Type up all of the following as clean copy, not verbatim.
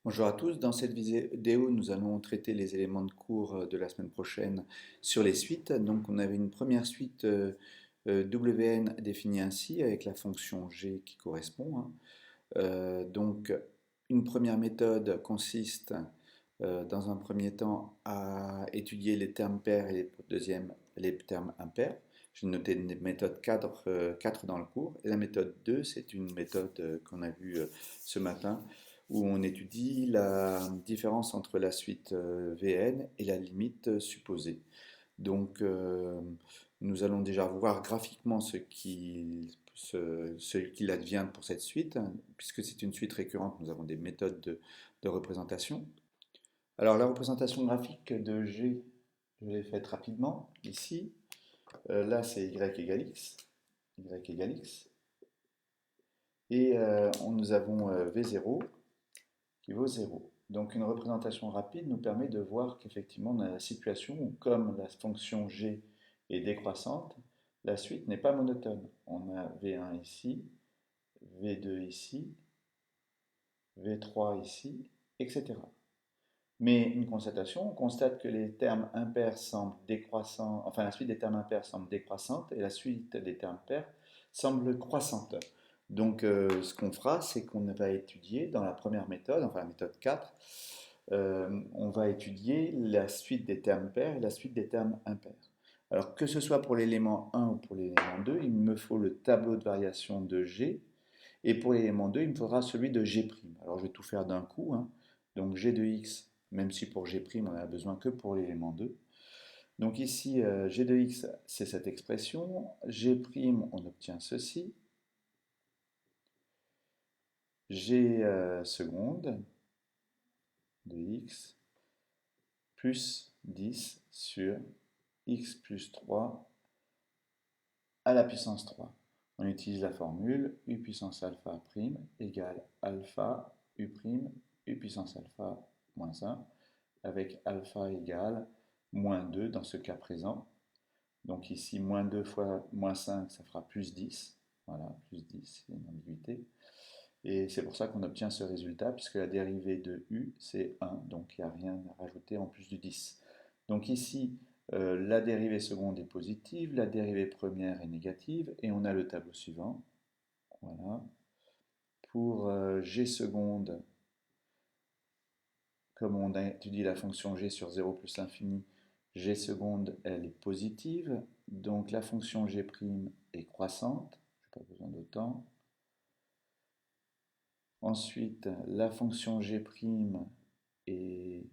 Bonjour à tous, dans cette vidéo nous allons traiter les éléments de cours de la semaine prochaine sur les suites. Donc on avait une première suite Wn définie ainsi avec la fonction g qui correspond, hein. Donc une première méthode consiste dans un premier temps à étudier les termes pairs et deuxième les termes impairs. J'ai noté une méthode 4 dans le cours. Et la méthode 2, c'est une méthode qu'on a vue ce matin où on étudie la différence entre la suite Vn et la limite supposée. Donc, nous allons déjà voir graphiquement ce qu'il advient pour cette suite. Puisque c'est une suite récurrente, nous avons des méthodes de représentation. Alors, la représentation graphique de G, je l'ai faite rapidement, ici. Là, c'est y égale x. Y égale x. Et nous avons V0 qui vaut 0. Donc une représentation rapide nous permet de voir qu'effectivement on a la situation où comme la fonction g est décroissante, la suite n'est pas monotone. On a V1 ici, V2 ici, V3 ici, etc. Mais une constatation, on constate que les termes impairs semblent décroissants, enfin la suite des termes impairs semble décroissante et la suite des termes pairs semble croissante. Donc ce qu'on fera, c'est qu'on va étudier dans la première méthode, enfin la méthode 4, on va étudier la suite des termes pairs et la suite des termes impairs. Alors que ce soit pour l'élément 1 ou pour l'élément 2, il me faut le tableau de variation de G, et pour l'élément 2, il me faudra celui de G'. Alors je vais tout faire d'un coup, hein. Donc G de x, même si pour G', on n'a besoin que pour l'élément 2. Donc ici, G de x, c'est cette expression. G', on obtient ceci. G seconde de x plus 10 sur x plus 3 à la puissance 3. On utilise la formule u puissance alpha prime égale alpha u prime u puissance alpha moins 1, avec alpha égale moins 2 dans ce cas présent. Donc ici, moins 2 fois moins 5, ça fera plus 10. Voilà, plus 10, c'est une ambiguïté. Et c'est pour ça qu'on obtient ce résultat, puisque la dérivée de u, c'est 1, donc il n'y a rien à rajouter en plus du 10. Donc ici, la dérivée seconde est positive, la dérivée première est négative, et on a le tableau suivant. Voilà. Pour g seconde, comme on a étudié la fonction g sur 0 plus l'infini, g seconde, elle est positive, donc la fonction g' est croissante, je n'ai pas besoin d'autant. Ensuite, la fonction g' est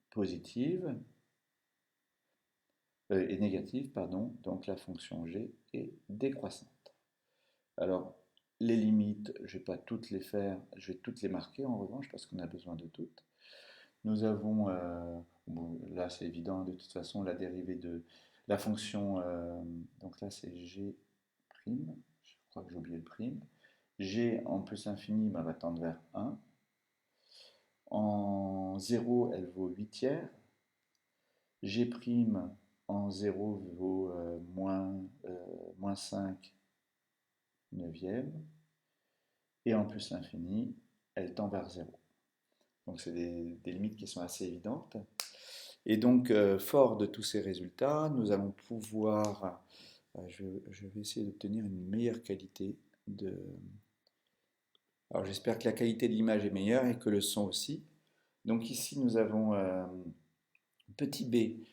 positive, est négative, pardon, donc la fonction g est décroissante. Alors, les limites, je ne vais pas toutes les faire, je vais toutes les marquer en revanche, parce qu'on a besoin de toutes. Nous avons, bon, là c'est évident, de toute façon, la dérivée de la fonction, donc là c'est g', je crois que j'ai oublié le prime. G en plus l'infini va tendre vers 1. En 0, elle vaut 8 tiers. G' en 0 vaut moins 5 neuvième. Et en plus l'infini, elle tend vers 0. Donc c'est des limites qui sont assez évidentes. Et donc, fort de tous ces résultats, nous allons pouvoir, je vais essayer d'obtenir une meilleure qualité de... Alors j'espère que la qualité de l'image est meilleure et que le son aussi. Donc ici, nous avons petit b,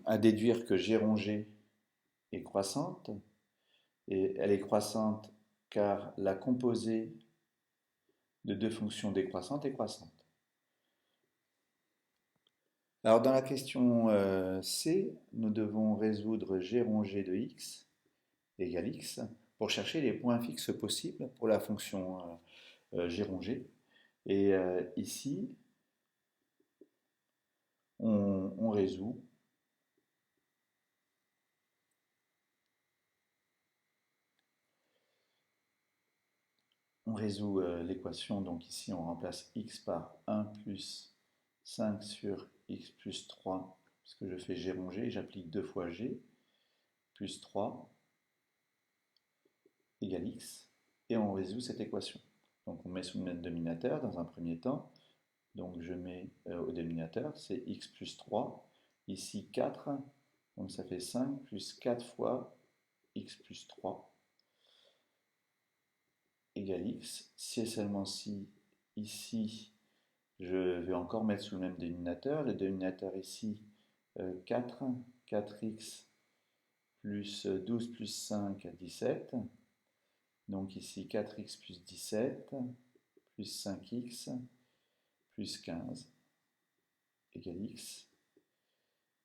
à déduire que g rongé est croissante. Et elle est croissante car la composée de deux fonctions décroissantes est croissante. Alors dans la question C, nous devons résoudre g rongé de x égale x pour chercher les points fixes possibles pour la fonction g rongé. Et ici, on résout. On résout l'équation, donc ici on remplace x par 1 plus 5 sur x plus 3, parce que je fais g rongé, j'applique 2 fois g, plus 3 égale x, et on résout cette équation. Donc on met sous le même dénominateur dans un premier temps. Donc je mets au dénominateur, c'est x plus 3. Ici 4, donc ça fait 5 plus 4 fois x plus 3 égale x. Si et seulement si, ici, je vais encore mettre sous le même dénominateur. Le dénominateur ici, 4, 4x plus 12 plus 5, 17. Donc ici 4x plus 17 plus 5x plus 15 égale x.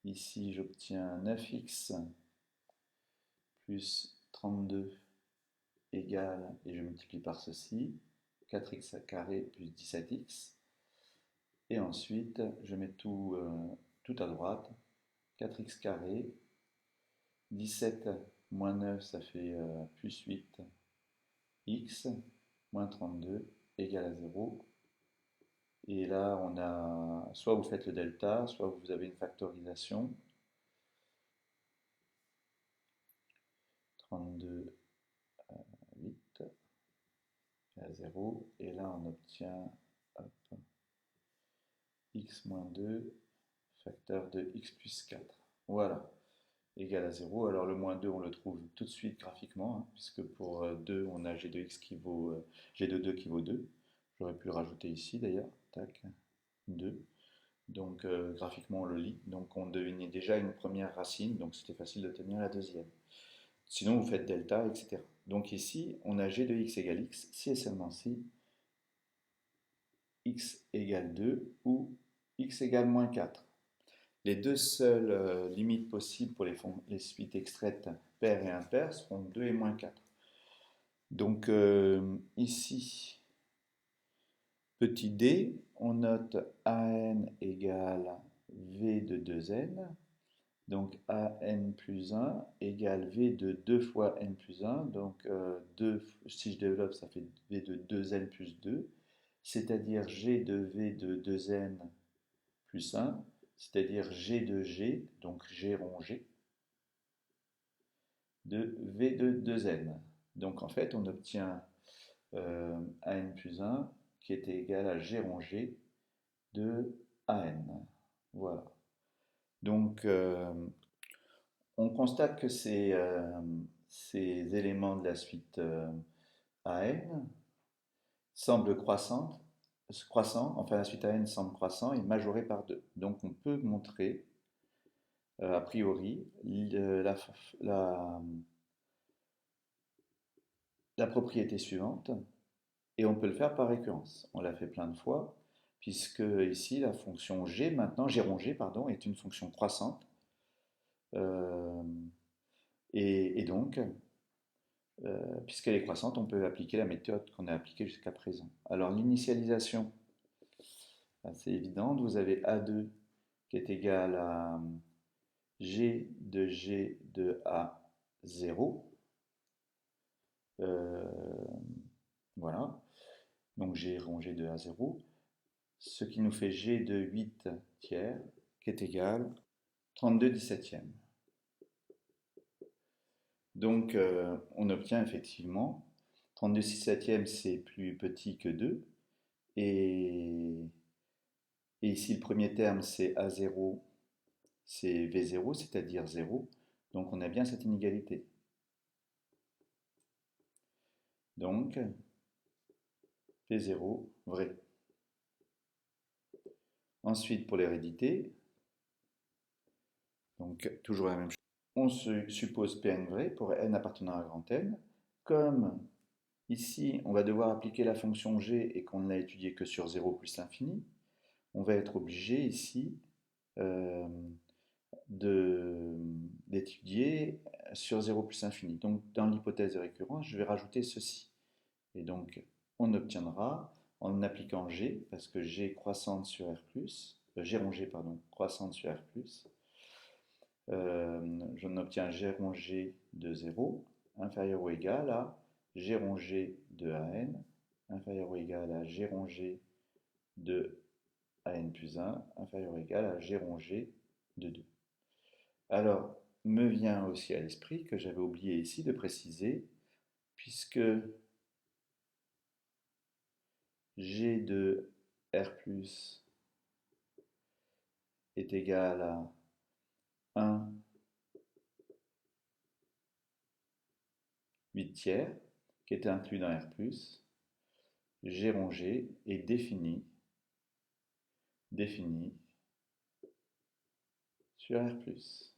Ici j'obtiens 9x plus 32 égale, et je multiplie par ceci, 4x carré plus 17x. Et ensuite je mets tout à droite, 4x carré, 17 moins 9 ça fait plus 8, x moins 32 égale à 0. Et là, on a, soit vous faites le delta, soit vous avez une factorisation. 32, 8 à 0. Et là, on obtient hop, x moins 2, facteur de x plus 4. Voilà, égal à 0. Alors le moins 2, on le trouve tout de suite graphiquement, hein, puisque pour 2, on a g de x qui vaut, g de 2 qui vaut 2. J'aurais pu le rajouter ici d'ailleurs. Tac, 2. Donc graphiquement on le lit, donc on devinait déjà une première racine, donc c'était facile de tenir la deuxième. Sinon vous faites delta, etc. Donc ici on a g de x égale x, si et seulement si x égale 2 ou x égale moins 4. Les deux seules limites possibles pour les suites extraites paires et impaires seront 2 et moins 4. Donc ici, petit d, on note an égale v de 2n. Donc an plus 1 égale v de 2 fois n plus 1. Donc 2, si je développe, ça fait v de 2n plus 2. C'est-à-dire g de v de 2n plus 1. C'est-à-dire g de g, donc g rongé, de v de 2n. Donc en fait, on obtient an plus 1 qui est égal à g rongé de an. Voilà. Donc on constate que ces éléments de la suite AN semblent croissants, enfin la suite AN semble croissant et majoré par 2. Donc on peut montrer, a priori, la propriété suivante, et on peut le faire par récurrence. On l'a fait plein de fois, puisque ici la fonction g, maintenant, g rongé, pardon, est une fonction croissante. Et donc, puisqu'elle est croissante, on peut appliquer la méthode qu'on a appliquée jusqu'à présent. Alors l'initialisation, c'est évident, vous avez A2 qui est égal à G de A0. Voilà, donc G rongé de A0, ce qui nous fait G de 8 tiers qui est égal 32 17e. Donc on obtient effectivement 32 17e, c'est plus petit que 2. Et ici, le premier terme, c'est A0, c'est V0, c'est-à-dire 0. Donc on a bien cette inégalité. Donc V0, vrai. Ensuite, pour l'hérédité, donc toujours la même chose. On se suppose Pn vrai pour n appartenant à grand N. Comme ici, on va devoir appliquer la fonction g et qu'on ne l'a étudié que sur 0 plus l'infini, on va être obligé ici d'étudier sur 0 plus infini. Donc dans l'hypothèse de récurrence, je vais rajouter ceci. Et donc on obtiendra, en appliquant g, parce que g croissante sur R+, g rongé, pardon, croissante sur R+, j'en obtiens g rongé de 0 inférieur ou égal à g rongé de an inférieur ou égal à g rongé de an plus 1 inférieur ou égal à g rongé de 2. Alors, me vient aussi à l'esprit que j'avais oublié ici de préciser, puisque G de R plus est égal à 1 8 tiers, qui est inclus dans R plus, G rond G est défini sur R plus.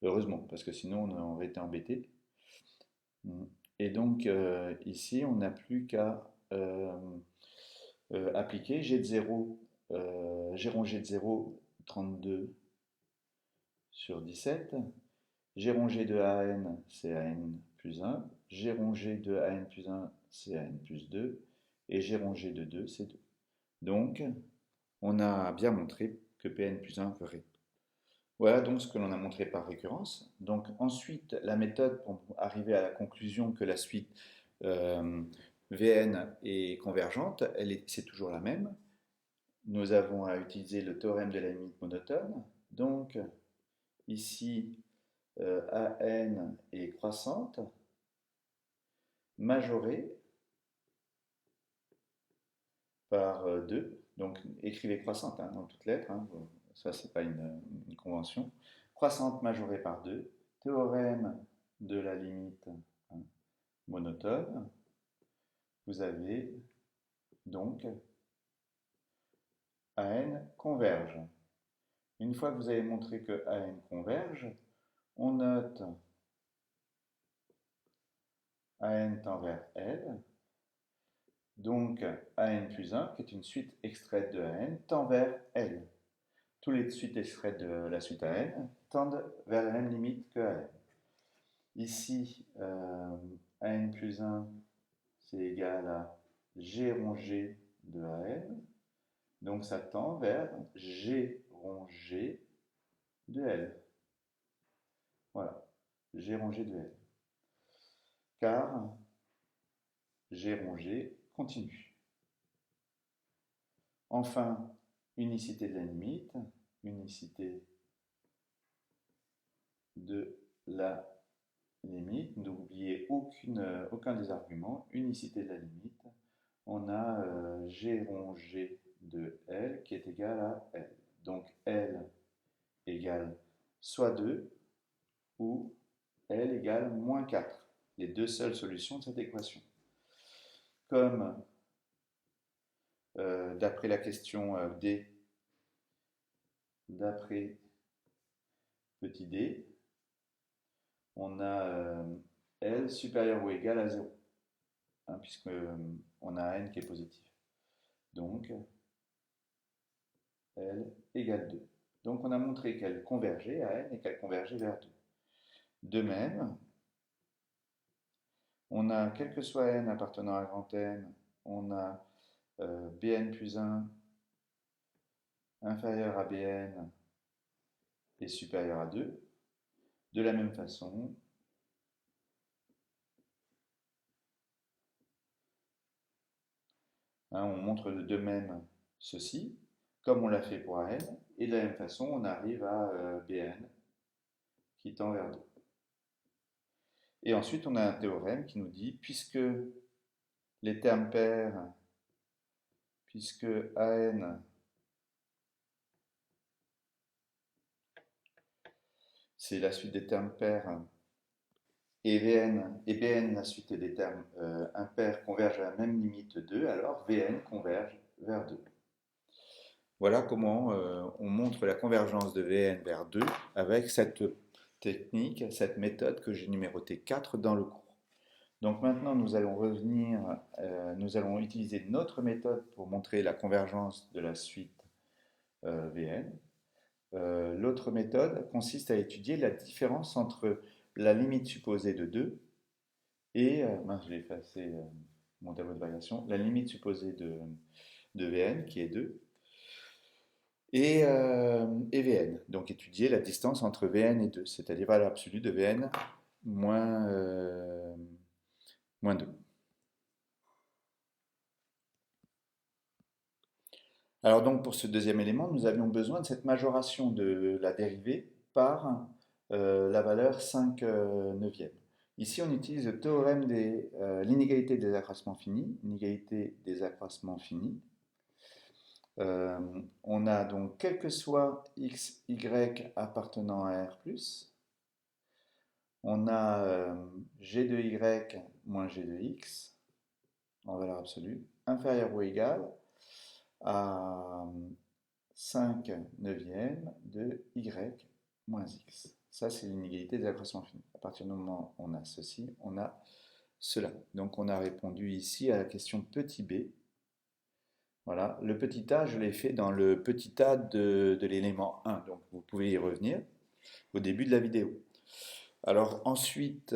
Heureusement, parce que sinon on aurait été embêté. Et donc ici, on n'a plus qu'à appliquer G de 0, G rond G de 0, 32 sur 17. G rond G de AN, c'est AN plus 1. G rond G de AN plus 1, c'est AN plus 2. Et G rond G de 2, c'est 2. Donc, on a bien montré que Pn plus 1 ferait. Voilà donc ce que l'on a montré par récurrence. Donc ensuite, la méthode pour arriver à la conclusion que la suite Vn est convergente, c'est toujours la même. Nous avons à utiliser le théorème de la limite monotone. Donc ici, AN est croissante, majorée par 2. Donc écrivez croissante hein, dans toutes lettres, hein. Ça c'est pas une convention. Croissante majorée par 2. Théorème de la limite hein, monotone. Vous avez donc AN converge. Une fois que vous avez montré que AN converge, on note AN tend vers L. Donc AN plus 1, qui est une suite extraite de AN, tend vers L. Toutes les suites extraites de la suite AN tendent vers la même limite que AN. Ici, AN plus 1, c'est égal à G rond G de AN. Donc ça tend vers G rond G de L. Voilà, G rond G de L. Car G rond G continue. Enfin, unicité de la limite, unicité de la limite, n'oubliez aucun des arguments, unicité de la limite, on a G rond G de L qui est égal à L. Donc L égale soit 2 ou L égale moins 4, les deux seules solutions de cette équation. Comme d'après la question D, d'après petit d, on a L supérieur ou égal à 0, hein, puisque on a n qui est positif. Donc, L égale 2. Donc, on a montré qu'elle convergeait à n et qu'elle convergeait vers 2. De même, on a, quel que soit n appartenant à grand N, on a Bn plus 1 inférieur à Bn et supérieur à 2. De la même façon, hein, on montre de même ceci, comme on l'a fait pour AN, et de la même façon, on arrive à Bn qui tend vers 2. Et ensuite, on a un théorème qui nous dit, puisque les termes pairs, puisque AN c'est la suite des termes pairs et Bn la suite des termes impairs convergent à la même limite 2, alors Vn converge vers 2. Voilà comment on montre la convergence de Vn vers 2 avec cette technique, cette méthode que j'ai numérotée 4 dans le cours. Donc maintenant, nous allons revenir, nous allons utiliser notre méthode pour montrer la convergence de la suite Vn. L'autre méthode consiste à étudier la différence entre la limite supposée de 2 et, je vais effacer mon tableau de variation, la limite supposée de Vn qui est 2 et Vn. Donc étudier la distance entre Vn et 2, c'est-à-dire valeur absolue de Vn moins 2. Alors donc pour ce deuxième élément, nous avions besoin de cette majoration de la dérivée par la valeur 5 neuvième. Ici, on utilise le théorème de l'inégalité des accroissements finis. Inégalité des accroissements finis. On a donc, quel que soit x, y appartenant à R+, on a g de y moins g de x en valeur absolue, inférieur ou égal à 5 neuvièmes de y moins x. Ça, c'est l'inégalité des accroissements finis. À partir du moment où on a ceci, on a cela. Donc, on a répondu ici à la question petit b. Voilà, le petit a, je l'ai fait dans le petit a de l'élément 1, donc vous pouvez y revenir au début de la vidéo. Alors ensuite,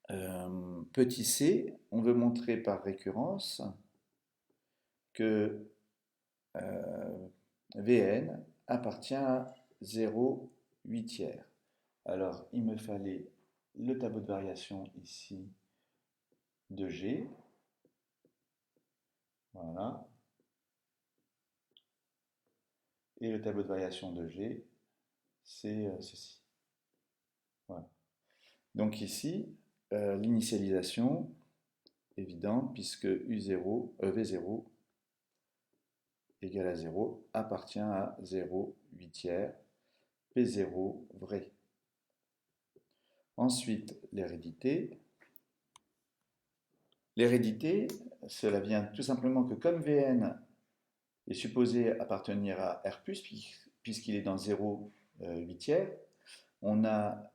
petit c, on veut montrer par récurrence que Vn appartient à 0,8. Alors il me fallait le tableau de variation ici de G. Voilà. Et le tableau de variation de G, c'est ceci. Voilà. Donc ici, l'initialisation, évidente, puisque U0, V0 égale à 0, appartient à 0,8, P0 vrai. Ensuite, l'hérédité. L'hérédité, cela vient tout simplement que comme Vn est supposé appartenir à R+, puisqu'il est dans 0,8, on a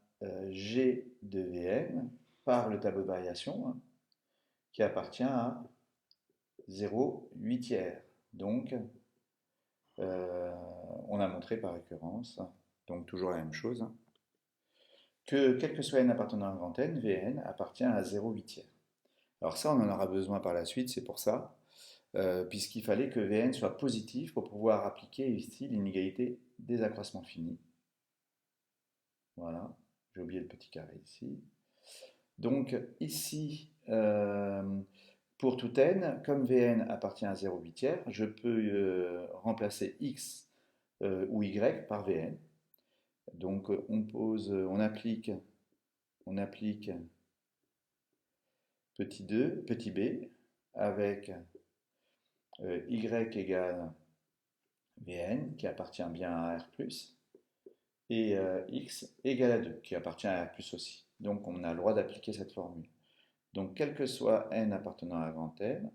G de Vn par le tableau de variation, hein, qui appartient à 0,8. Donc, on a montré par récurrence, donc toujours la même chose, que quel que soit n appartenant à un grand N, Vn appartient à 0,8. Alors ça, on en aura besoin par la suite, c'est pour ça, puisqu'il fallait que Vn soit positif pour pouvoir appliquer ici l'inégalité des accroissements finis. Voilà, j'ai oublié le petit carré ici. Donc ici, pour tout n, comme Vn appartient à 0,8, je peux remplacer x ou y par Vn. Donc on applique petit 2, petit b, avec y égale Vn, qui appartient bien à R+, et x égale à 2, qui appartient à R+, aussi. Donc on a le droit d'appliquer cette formule. Donc quel que soit n appartenant à grand N,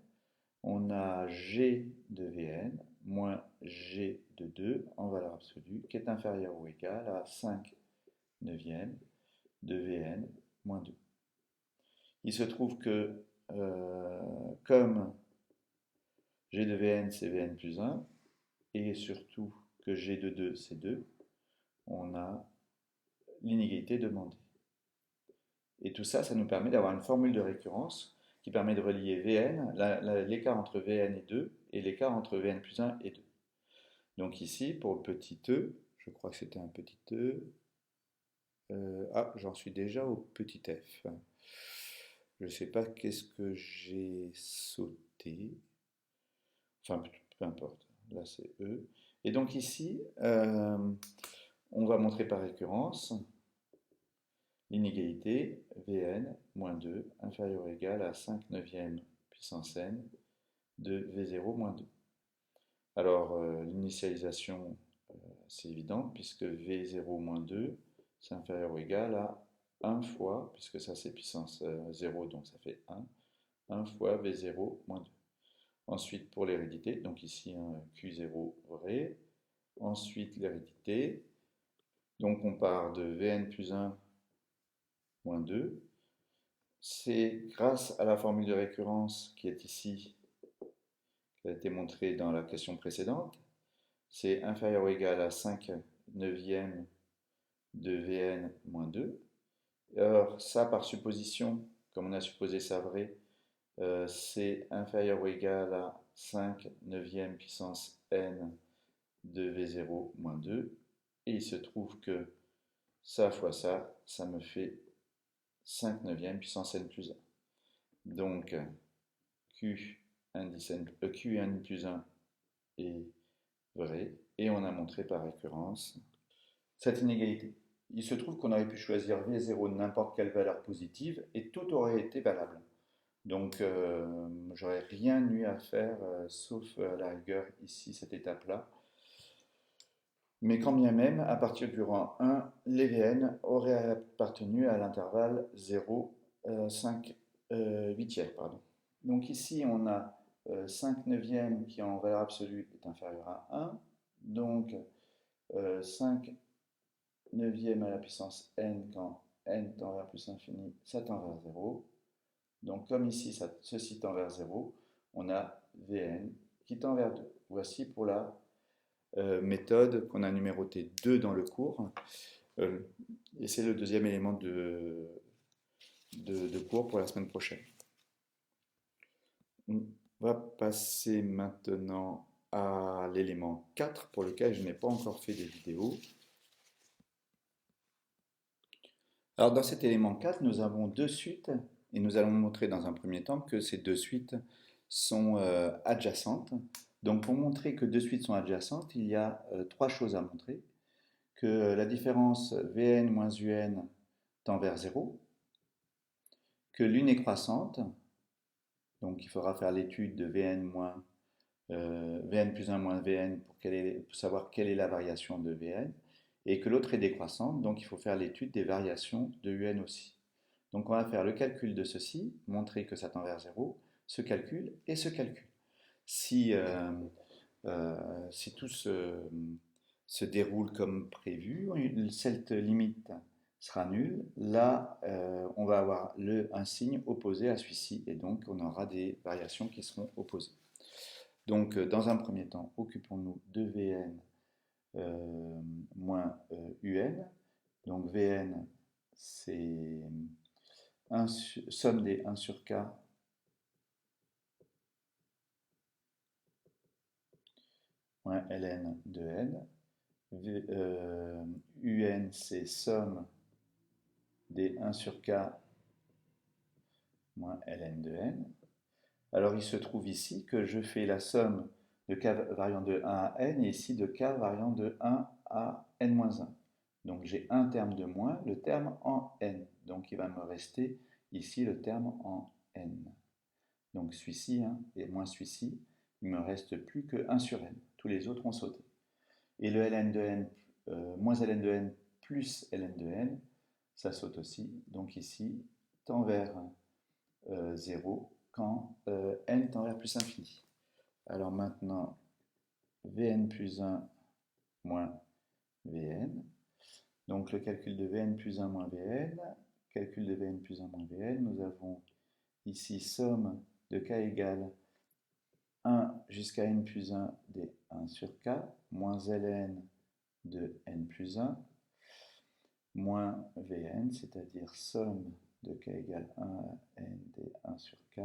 on a g de Vn moins g de 2 en valeur absolue, qui est inférieur ou égal à 5 neuvièmes de Vn moins 2. Il se trouve que comme g de Vn c'est Vn plus 1, et surtout que g de 2 c'est 2, on a l'inégalité demandée. Et tout ça, ça nous permet d'avoir une formule de récurrence qui permet de relier Vn, l'écart entre Vn et 2, et l'écart entre Vn plus 1 et 2. Donc ici, pour le petit e, je crois que c'était un petit e, j'en suis déjà au petit f. Je ne sais pas qu'est-ce que j'ai sauté. Enfin, peu importe. Là, c'est E. Et donc ici, on va montrer par récurrence l'inégalité Vn moins 2 inférieur ou égal à 5 neuvièmes puissance n de V0 moins 2. Alors, l'initialisation, c'est évident, puisque V0 moins 2, c'est inférieur ou égal à 1 fois, puisque ça c'est puissance 0, donc ça fait 1 fois V0 moins 2. Ensuite, pour l'hérédité, donc ici un Q0 vrai. Ensuite, l'hérédité. Donc on part de Vn plus 1 moins 2. C'est grâce à la formule de récurrence qui est ici, qui a été montrée dans la question précédente. C'est inférieur ou égal à 5 neuvièmes de Vn moins 2. Alors ça, par supposition, comme on a supposé ça vrai, c'est inférieur ou égal à 5 neuvièmes puissance n de V0 moins 2. Et il se trouve que ça fois ça, ça me fait 5 neuvièmes puissance n plus 1. Donc Q indice Q n plus 1 est vrai. Et on a montré par récurrence cette inégalité. il se trouve qu'on aurait pu choisir V0 de n'importe quelle valeur positive et tout aurait été valable. Donc, j'aurais rien eu à faire, sauf à la rigueur ici, cette étape-là. Mais quand bien même, à partir du rang 1, les Vn auraient appartenu à l'intervalle 0, 5 huitièmes. Pardon. Donc ici, on a 5 neuvièmes qui en valeur absolue est inférieur à 1. Donc 5 neuvièmes à la puissance n quand n tend vers plus infini, ça tend vers 0. Donc comme ici, ceci tend vers 0, on a Vn qui tend vers 2. Voici pour la méthode qu'on a numérotée 2 dans le cours. Et c'est le deuxième élément de cours pour la semaine prochaine. On va passer maintenant à l'élément 4 pour lequel je n'ai pas encore fait des vidéos. Alors dans cet élément 4, nous avons deux suites et nous allons montrer dans un premier temps que ces deux suites sont adjacentes. Donc pour montrer que deux suites sont adjacentes, il y a trois choses à montrer. Que la différence Vn moins Un tend vers 0, que l'une est croissante, donc il faudra faire l'étude de Vn plus 1 moins Vn pour savoir quelle est la variation de Vn, et que l'autre est décroissante, donc il faut faire l'étude des variations de Un aussi. Donc on va faire le calcul de ceci, montrer que ça tend vers 0, ce calcul et ce calcul. Si tout se déroule comme prévu, cette limite sera nulle. Là, on va avoir un signe opposé à celui-ci, et donc on aura des variations qui seront opposées. Donc, dans un premier temps, occupons-nous de Vn moins Un. Donc, Vn, c'est somme des 1 sur k moins ln de n. Un, c'est somme des 1 sur k moins ln de n. Alors il se trouve ici que je fais la somme de k variant de 1 à n et ici de k variant de 1 à n-1. Donc j'ai un terme de moins, le terme en n. Donc il va me rester ici le terme en n. Donc celui-ci et moins celui-ci, il ne me reste plus que 1 sur n. Tous les autres ont sauté. Et le ln de n, moins ln de n plus ln de n, ça saute aussi. Donc ici, tend vers 0 quand n tend vers plus infini. Alors maintenant, Vn plus 1 moins Vn. Donc le calcul de Vn plus 1 moins Vn, calcul de Vn plus 1 moins Vn, nous avons ici somme de k égale 1 jusqu'à n plus 1 des 1 sur k, moins ln de n plus 1, moins Vn, c'est-à-dire somme de k égale 1 à n des 1 sur k,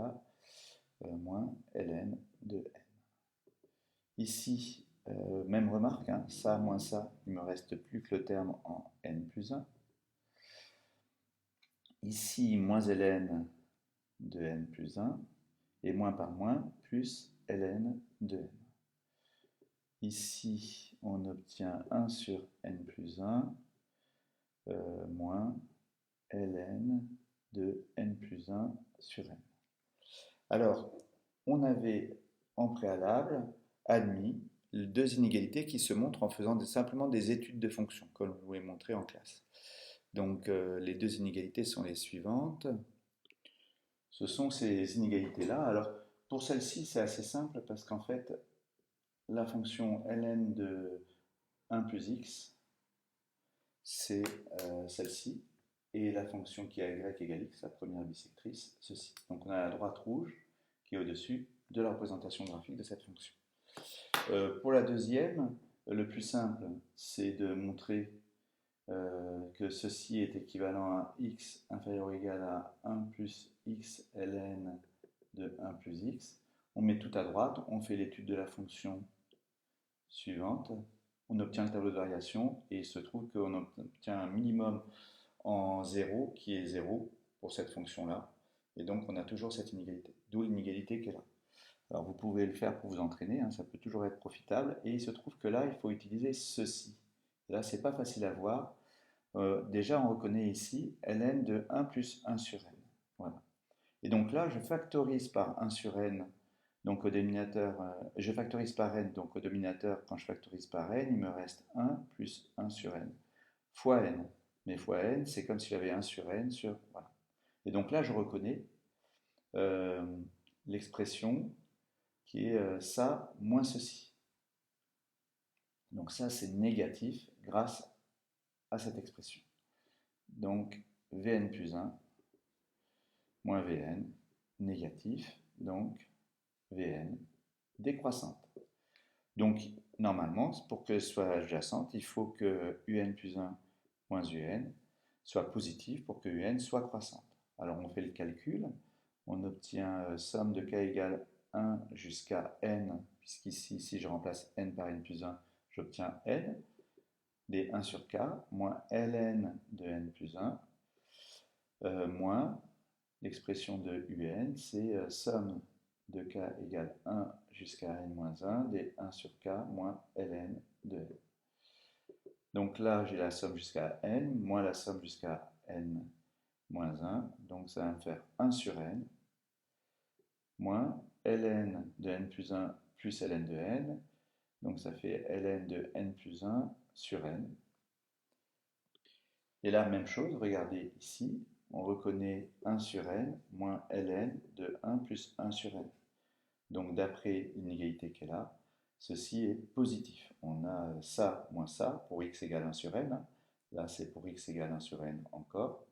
moins ln de n. Ici, même remarque, ça moins ça, il ne me reste plus que le terme en n plus 1. Ici, moins ln de n plus 1, et moins par moins, plus ln de n. Ici, on obtient 1 sur n plus 1, moins ln de n plus 1 sur n. Alors, on avait en préalable admis deux inégalités qui se montrent en faisant simplement des études de fonctions, comme je vous l'ai montré en classe. Donc, les deux inégalités sont les suivantes. Ce sont ces inégalités-là. Alors, pour celle-ci, c'est assez simple parce qu'en fait, la fonction ln de 1 plus x, c'est celle-ci, et la fonction qui a y égale x, la première bisectrice, ceci. Donc on a la droite rouge qui est au-dessus de la représentation graphique de cette fonction. Pour la deuxième, le plus simple, c'est de montrer que ceci est équivalent à x inférieur ou égal à 1 plus x ln de 1 plus x. On met tout à droite, on fait l'étude de la fonction suivante, on obtient le tableau de variation et il se trouve qu'on obtient un minimum en 0 qui est 0 pour cette fonction-là. Et donc on a toujours cette inégalité, d'où l'inégalité qui est là. Alors vous pouvez le faire pour vous entraîner, ça peut toujours être profitable. Et il se trouve que là, il faut utiliser ceci. Là, c'est pas facile à voir. déjà on reconnaît ici ln de 1 plus 1 sur n. Voilà. Et donc là, je factorise par 1 sur n, donc au dénominateur, je factorise par n, donc au dominateur, quand je factorise par n, il me reste 1 plus 1 sur n, fois n. Mais fois n, c'est comme si j'avais 1 sur n sur... Voilà. Et donc là, je reconnais l'expression qui est ça moins ceci. Donc ça, c'est négatif grâce à cette expression. Donc Vn plus 1 moins Vn, négatif, donc Vn décroissante. Donc normalement, pour qu'elle soit adjacente, il faut que Un plus 1 moins Un soit positif pour que Un soit croissante. Alors on fait le calcul, on obtient somme de k égale 1 jusqu'à n, puisqu'ici, si je remplace n par n plus 1, j'obtiens n, des 1 sur k, moins ln de n plus 1, moins l'expression de un, c'est somme de k égale 1 jusqu'à n moins 1, des 1 sur k moins ln de n. Donc là, j'ai la somme jusqu'à n, moins la somme jusqu'à n moins 1, donc ça va me faire 1 sur n, moins ln de n plus 1 plus ln de n, donc ça fait ln de n plus 1 sur n. Et là, même chose, regardez ici, on reconnaît 1 sur n moins ln de 1 plus 1 sur n. Donc d'après l'inégalité qu'elle a, ceci est positif. On a ça moins ça pour x égale 1 sur n. Là, c'est pour x égale 1 sur n encore.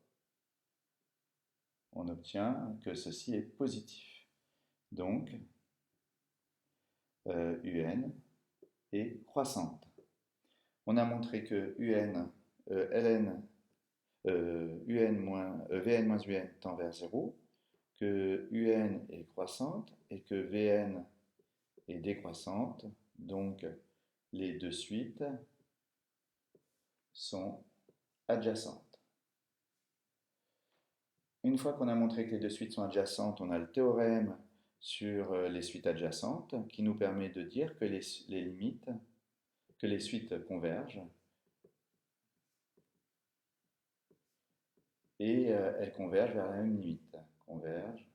On obtient que ceci est positif. Donc, un est croissante. On a montré que un, ln, Vn moins un tend vers 0, que un est croissante et que Vn est décroissante. Donc, les deux suites sont adjacentes. Une fois qu'on a montré que les deux suites sont adjacentes, on a le théorème sur les suites adjacentes qui nous permet de dire que les limites, que les suites convergent et elles convergent vers la même limite. Convergent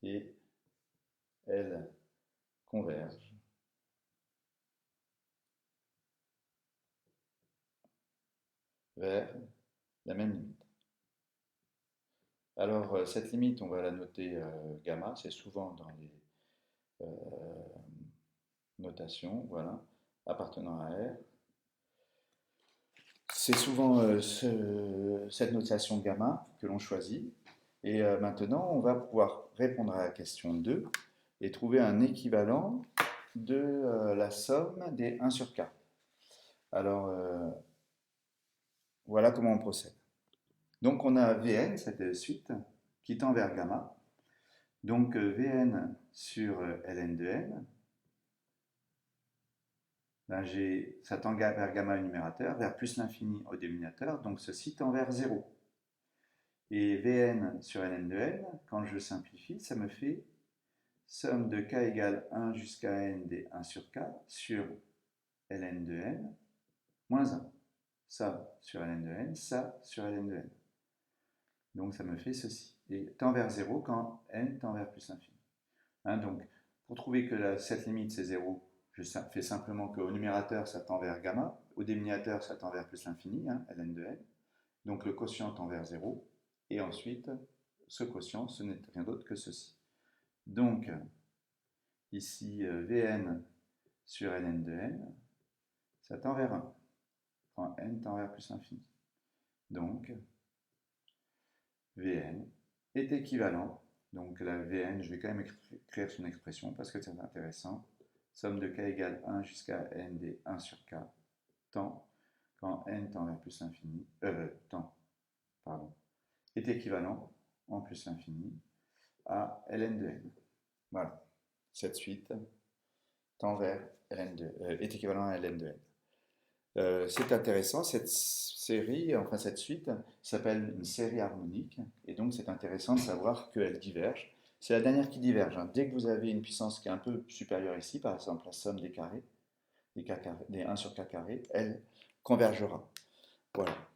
et elles convergent vers la même limite. Alors, cette limite, on va la noter gamma, c'est souvent dans les notations, voilà, appartenant à R. C'est souvent cette notation gamma que l'on choisit. Et maintenant, on va pouvoir répondre à la question 2 et trouver un équivalent de la somme des 1 sur k. Alors, voilà comment on procède. Donc, on a Vn, cette suite, qui tend vers gamma. Donc, Vn sur ln de n, ben ça tend vers gamma au numérateur, vers plus l'infini au dénominateur, donc ceci tend vers 0. Et Vn sur ln de n, quand je simplifie, ça me fait somme de k égale 1 jusqu'à n des 1 sur k sur ln de n moins 1. Ça sur ln de n, ça sur ln de n. Donc ça me fait ceci. Et tend vers 0 quand n tend vers plus l'infini. Hein, donc pour trouver que cette limite c'est 0, je fais simplement qu'au numérateur ça tend vers gamma, au dénominateur ça tend vers plus l'infini, hein, ln de n. Donc le quotient tend vers 0. Et ensuite, ce quotient, ce n'est rien d'autre que ceci. Donc, ici, Vn sur ln de n, ça tend vers 1, quand n tend vers plus l'infini. Donc, Vn est équivalent, donc la Vn, je vais quand même écrire son expression parce que c'est intéressant, somme de k égale 1 jusqu'à n des 1 sur k, tend, quand n tend vers plus l'infini, est équivalent, en plus l'infini, à ln de n. Voilà, cette suite tend vers ln de, est équivalent à ln de n. C'est intéressant, cette série, enfin cette suite, s'appelle une série harmonique, et donc c'est intéressant de savoir qu'elle diverge. C'est la dernière qui diverge. Hein. Dès que vous avez une puissance qui est un peu supérieure ici, par exemple la somme des carrés, des 1 sur k carré, elle convergera. Voilà.